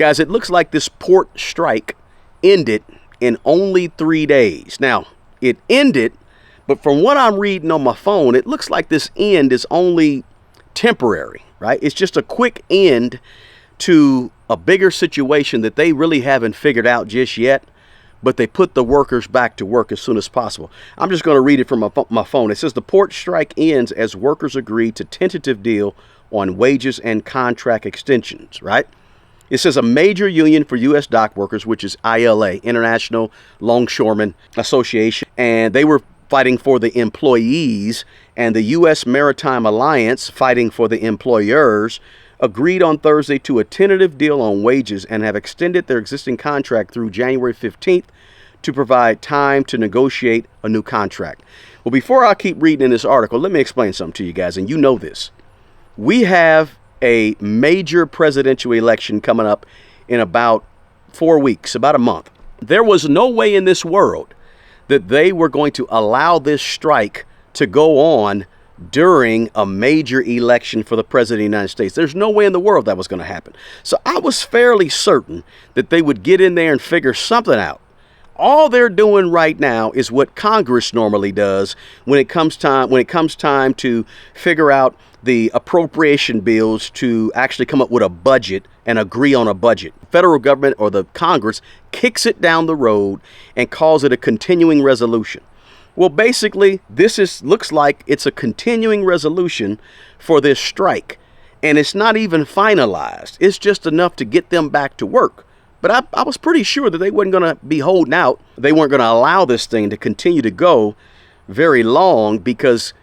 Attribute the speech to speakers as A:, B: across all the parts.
A: Guys, it looks like this port strike ended in only 3 days. Now, it ended, but from what I'm reading on my phone, it looks like this end is only temporary, right? It's just a quick end to a bigger situation that they really haven't figured out just yet, but they put the workers back to work as soon as possible. I'm just going to read it from my phone. It says the port strike ends as workers agree to tentative deal on wages and contract extensions, right? It says a major union for U.S. dock workers, which is ILA, International Longshoremen Association, and they were fighting for the employees, and the U.S. Maritime Alliance, fighting for the employers, agreed on Thursday to a tentative deal on wages and have extended their existing contract through January 15th to provide time to negotiate a new contract. Well, before I keep reading in this article, let me explain something to you guys, and you know this. We have a major presidential election coming up in about 4 weeks, about a month. There was no way in this world that they were going to allow this strike to go on during a major election for the president of the United States. There's no way in the world that was going to happen. So I was fairly certain that they would get in there and figure something out. All they're doing right now is what Congress normally does when it comes time to figure out the appropriation bills to actually come up with a budget and agree on a budget. The federal government or the Congress kicks it down the road and calls it a continuing resolution. Well, basically, looks like it's a continuing resolution for this strike, and it's not even finalized. It's just enough to get them back to work. But I was pretty sure that they weren't going to be holding out. They weren't going to allow this thing to continue to go very long, because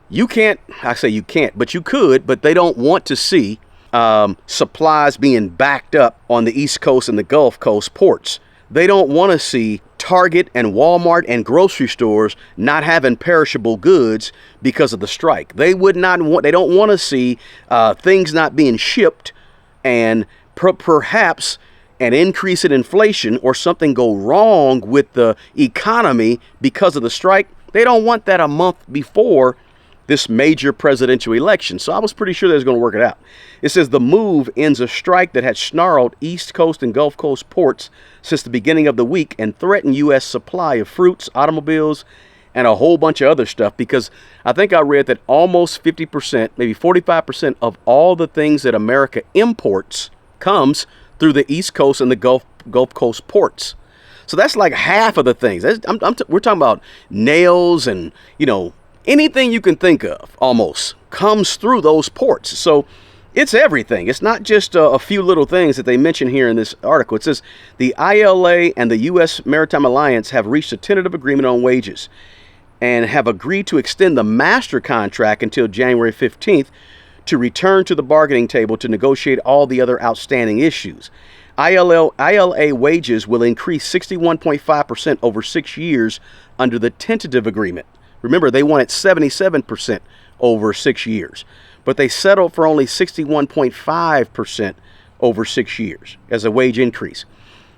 A: you can't, I say you can't, but you could, but they don't want to see supplies being backed up on the East Coast and the Gulf Coast ports. They don't want to see Target and Walmart and grocery stores not having perishable goods because of the strike. They don't want to see things not being shipped, and perhaps an increase in inflation or something go wrong with the economy because of the strike. They don't want that a month before this major presidential election. So I was pretty sure they was going to work it out. It says the move ends a strike that had snarled East Coast and Gulf Coast ports since the beginning of the week and threatened U.S. supply of fruits, automobiles, and a whole bunch of other stuff, because I think I read that almost 50%, maybe 45% of all the things that America imports comes through the East Coast and the Gulf Coast ports. So that's like half of the things. We're talking about nails and, anything you can think of almost comes through those ports. So it's everything. It's not just a few little things that they mention here in this article. It says the ILA and the U.S. Maritime Alliance have reached a tentative agreement on wages and have agreed to extend the master contract until January 15th to return to the bargaining table to negotiate all the other outstanding issues. ILA wages will increase 61.5% over 6 years under the tentative agreement. Remember, they wanted 77% over 6 years, but they settled for only 61.5% over 6 years as a wage increase.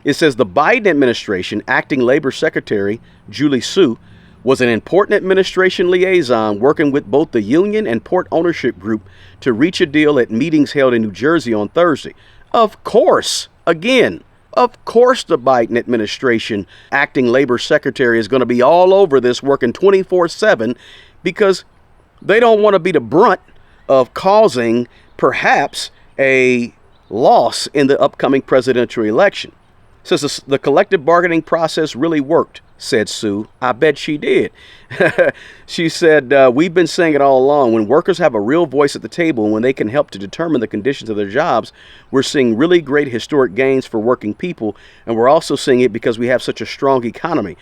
A: It says the Biden administration, acting Labor Secretary Julie Su, was an important administration liaison working with both the union and port ownership group to reach a deal at meetings held in New Jersey on Thursday. Of course, of course the Biden administration, acting labor secretary, is going to be all over this, working 24/7, because they don't want to be the brunt of causing perhaps a loss in the upcoming presidential election. Says the collective bargaining process really worked, said Sue. I bet she did. She said, we've been saying it all along. When workers have a real voice at the table and when they can help to determine the conditions of their jobs, we're seeing really great historic gains for working people. And we're also seeing it because we have such a strong economy.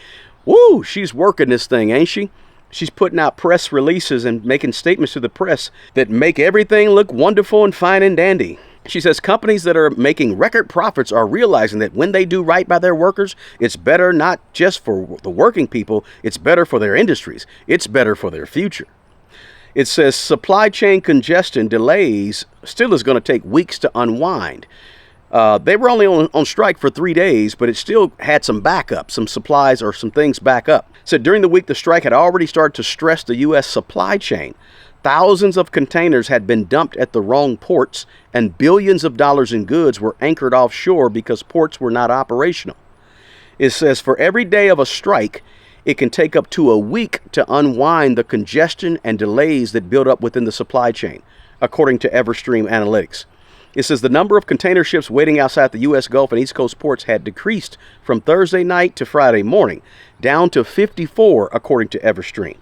A: Woo, she's working this thing, ain't she? She's putting out press releases and making statements to the press that make everything look wonderful and fine and dandy. She says companies that are making record profits are realizing that when they do right by their workers, it's better not just for the working people, it's better for their industries. It's better for their future. It says supply chain congestion delays still is going to take weeks to unwind. They were only on strike for 3 days, but it still had some backup, some supplies or some things back up. So during the week, the strike had already started to stress the U.S. supply chain. Thousands of containers had been dumped at the wrong ports, and billions of dollars in goods were anchored offshore because ports were not operational. It says for every day of a strike, it can take up to a week to unwind the congestion and delays that build up within the supply chain, according to Everstream Analytics. It says the number of container ships waiting outside the U.S. Gulf and East Coast ports had decreased from Thursday night to Friday morning, down to 54, according to Everstream.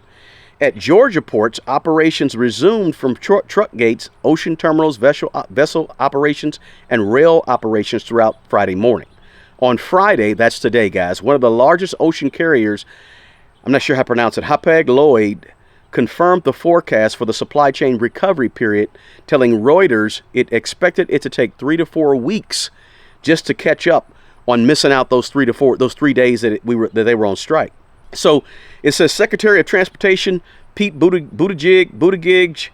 A: At Georgia ports, operations resumed from truck gates, ocean terminals, vessel operations, and rail operations throughout Friday morning. On Friday, that's today, guys, one of the largest ocean carriers, I'm not sure how to pronounce it, Hapag-Lloyd, confirmed the forecast for the supply chain recovery period, telling Reuters it expected it to take 3 to 4 weeks just to catch up on missing out those 3 days that they were on strike. So it says Secretary of Transportation Pete Buttigieg,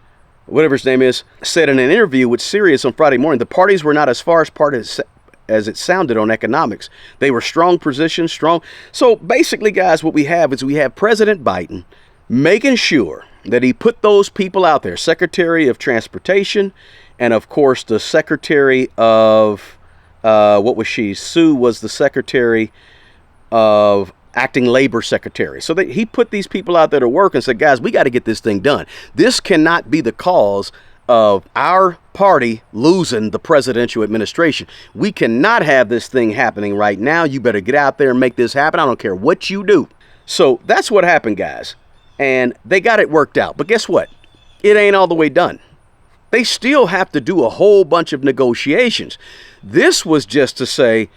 A: whatever his name is, said in an interview with Sirius on Friday morning, the parties were not as far apart as it sounded on economics. They were strong positions, strong. So basically, guys, what we have is we have President Biden making sure that he put those people out there, Secretary of Transportation, and of course the Secretary of, what was she? Sue was the Secretary of Acting Labor Secretary. So that he put these people out there to work and said, guys, we got to get this thing done. This cannot be the cause of our party losing the presidential administration. We cannot have this thing happening right now. You better get out there and make this happen. I don't care what you do. So that's what happened, guys. And they got it worked out. But guess what? It ain't all the way done. They still have to do a whole bunch of negotiations. This was just to say,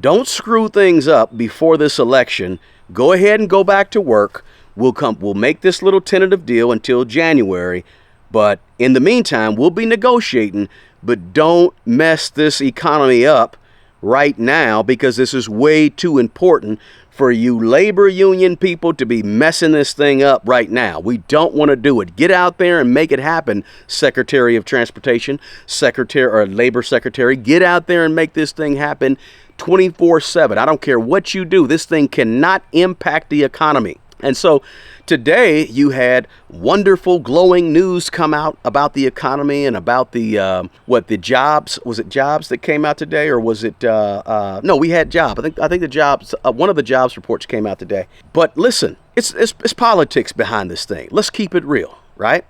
A: don't screw things up before this election. Go ahead and go back to work. We'll make this little tentative deal until January. But in the meantime, we'll be negotiating. But don't mess this economy up right now, because this is way too important for you labor union people to be messing this thing up right now. We don't want to do it. Get out there and make it happen, Secretary of Transportation, Secretary or Labor Secretary. Get out there and make this thing happen 24/7. I don't care what you do. This thing cannot impact the economy. And so today you had wonderful, glowing news come out about the economy and about the the jobs. Was it jobs that came out today, or was it no? We had jobs. I think the jobs. One of the jobs reports came out today. But listen, it's politics behind this thing. Let's keep it real, right?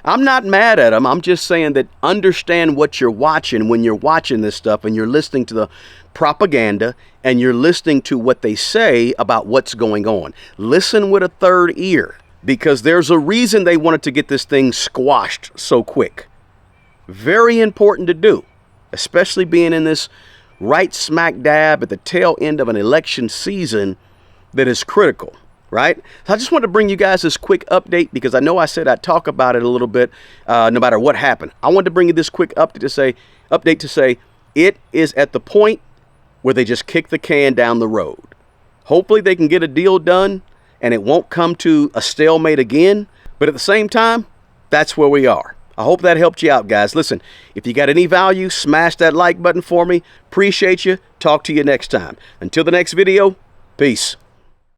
A: I'm not mad at them. I'm just saying that understand what you're watching when you're watching this stuff and you're listening to the propaganda and you're listening to what they say about what's going on. Listen with a third ear, because there's a reason they wanted to get this thing squashed so quick. Very important to do, especially being in this right smack dab at the tail end of an election season that is critical. Right? So I just want to bring you guys this quick update, because I know I said I'd talk about it a little bit no matter what happened. I wanted to bring you this quick update to say it is at the point where they just kick the can down the road. Hopefully they can get a deal done and it won't come to a stalemate again. But at the same time, that's where we are. I hope that helped you out, guys. Listen, if you got any value, smash that like button for me. Appreciate you. Talk to you next time. Until the next video, peace.